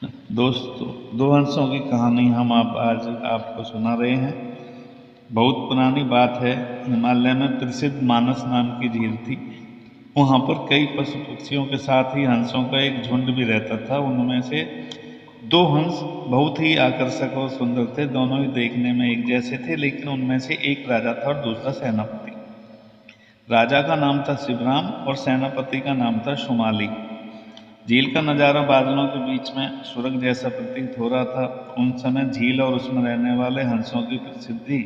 दोस्तों, दो हंसों की कहानी हम आज आपको सुना रहे हैं। बहुत पुरानी बात है। हिमालय में प्रसिद्ध मानस नाम की झील थी। वहाँ पर कई पशु पक्षियों के साथ ही हंसों का एक झुंड भी रहता था। उनमें से दो हंस बहुत ही आकर्षक और सुंदर थे। दोनों ही देखने में एक जैसे थे, लेकिन उनमें से एक राजा था और दूसरा सेनापति। राजा का नाम था शिवराम और सेनापति का नाम था शुमाली। झील का नज़ारा बादलों के बीच में स्वर्ग जैसा प्रतीत हो रहा था। उन समय झील और उसमें रहने वाले हंसों की प्रसिद्धि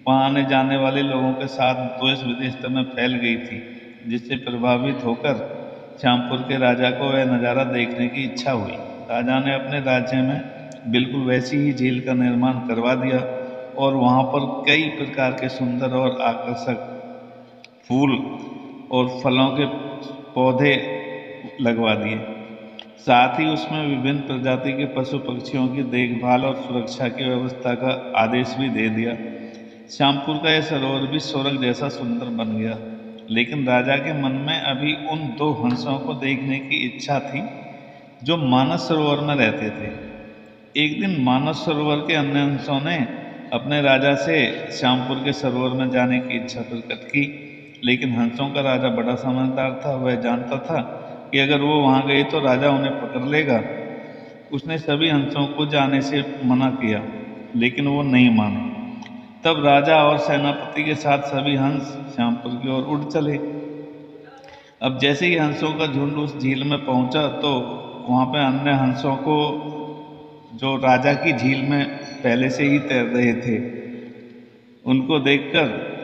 वहां आने जाने वाले लोगों के साथ देश विदेश तक में फैल गई थी, जिससे प्रभावित होकर श्यामपुर के राजा को वह नज़ारा देखने की इच्छा हुई। राजा ने अपने राज्य में बिल्कुल वैसी ही झील का निर्माण करवा दिया और वहां पर कई प्रकार के सुंदर और आकर्षक फूल और फलों के पौधे लगवा दिए। साथ ही उसमें विभिन्न प्रजाति के पशु पक्षियों की देखभाल और सुरक्षा की व्यवस्था का आदेश भी दे दिया। श्यामपुर का यह सरोवर भी स्वर्ग जैसा सुंदर बन गया। लेकिन राजा के मन में अभी उन दो हंसों को देखने की इच्छा थी जो मानस सरोवर में रहते थे। एक दिन मानस सरोवर के अन्य हंसों ने अपने राजा से श्यामपुर के सरोवर में जाने की इच्छा प्रकट की, लेकिन हंसों का राजा बड़ा समझदार था। वह जानता था कि अगर वो वहां गए तो राजा उन्हें पकड़ लेगा। उसने सभी हंसों को जाने से मना किया, लेकिन वो नहीं माने। तब राजा और सेनापति के साथ सभी हंस श्यामपुर की ओर उड़ चले। अब जैसे ही हंसों का झुंड उस झील में पहुंचा तो वहां पे अन्य हंसों को, जो राजा की झील में पहले से ही तैर रहे थे, उनको देखकर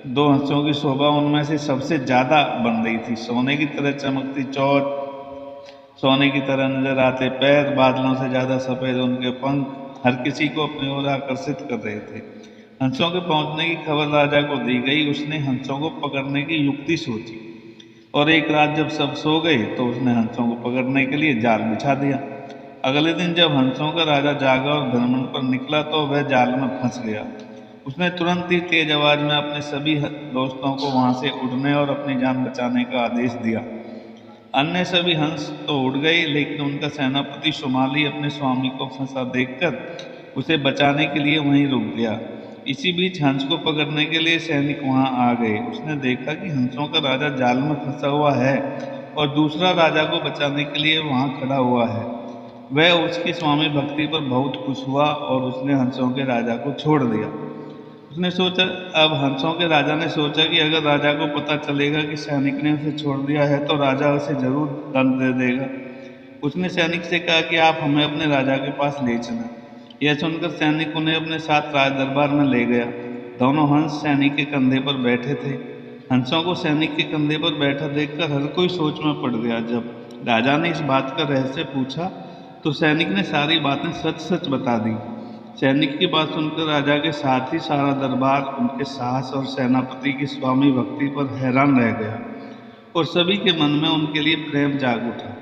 दो हंसों की शोभा उनमें से सबसे ज्यादा बन रही थी। सोने की तरह चमकती चोंच, सोने की तरह नजर आते पैर, बादलों से ज्यादा सफेद उनके पंख हर किसी को अपनी ओर आकर्षित कर रहे थे। हंसों के पहुंचने की खबर राजा को दी गई। उसने हंसों को पकड़ने की युक्ति सोची और एक रात जब सब सो गए तो उसने हंसों को पकड़ने के लिए जाल बिछा दिया। अगले दिन जब हंसों का राजा जागा और भ्रमण पर निकला तो वह जाल में फंस गया। उसने तुरंत ही तेज आवाज में अपने सभी दोस्तों को वहां से उड़ने और अपनी जान बचाने का आदेश दिया। अन्य सभी हंस तो उड़ गए, लेकिन उनका सेनापति शुमाली अपने स्वामी को फंसा देखकर उसे बचाने के लिए वहीं रुक गया। इसी बीच हंस को पकड़ने के लिए सैनिक वहां आ गए। उसने देखा कि हंसों का राजा जाल में फंसा हुआ है और दूसरा राजा को बचाने के लिए वहां खड़ा हुआ है। वह उसकी स्वामी भक्ति पर बहुत खुश हुआ और उसने हंसों के राजा को छोड़ दिया। उसने सोचा, अब हंसों के राजा ने सोचा कि अगर राजा को पता चलेगा कि सैनिक ने उसे छोड़ दिया है तो राजा उसे जरूर दंड दे देगा। उसने सैनिक से कहा कि आप हमें अपने राजा के पास ले चलें। यह सुनकर सैनिक उन्हें अपने साथ राज दरबार में ले गया। दोनों हंस सैनिक के कंधे पर बैठे थे। हंसों को सैनिक के कंधे पर बैठा देखकर हर कोई सोच में पड़ गया। जब राजा ने इस बात का रहस्य पूछा तो सैनिक ने सारी बातें सच सच बता दी। सैनिक की बात सुनकर राजा के साथ ही सारा दरबार उनके साहस और सेनापति की स्वामी भक्ति पर हैरान रह गया और सभी के मन में उनके लिए प्रेम जाग उठा।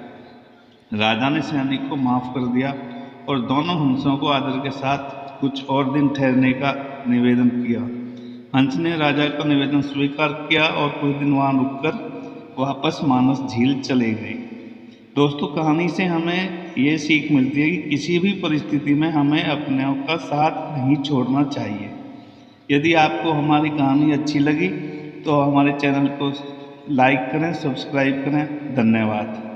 राजा ने सैनिक को माफ कर दिया और दोनों हंसों को आदर के साथ कुछ और दिन ठहरने का निवेदन किया। हंस ने राजा का निवेदन स्वीकार किया और कुछ दिन वहां रुककर वापस मानस झील चले गए। दोस्तों, कहानी से हमें ये सीख मिलती है कि किसी भी परिस्थिति में हमें अपनों का साथ नहीं छोड़ना चाहिए। यदि आपको हमारी कहानी अच्छी लगी तो हमारे चैनल को लाइक करें, सब्सक्राइब करें। धन्यवाद।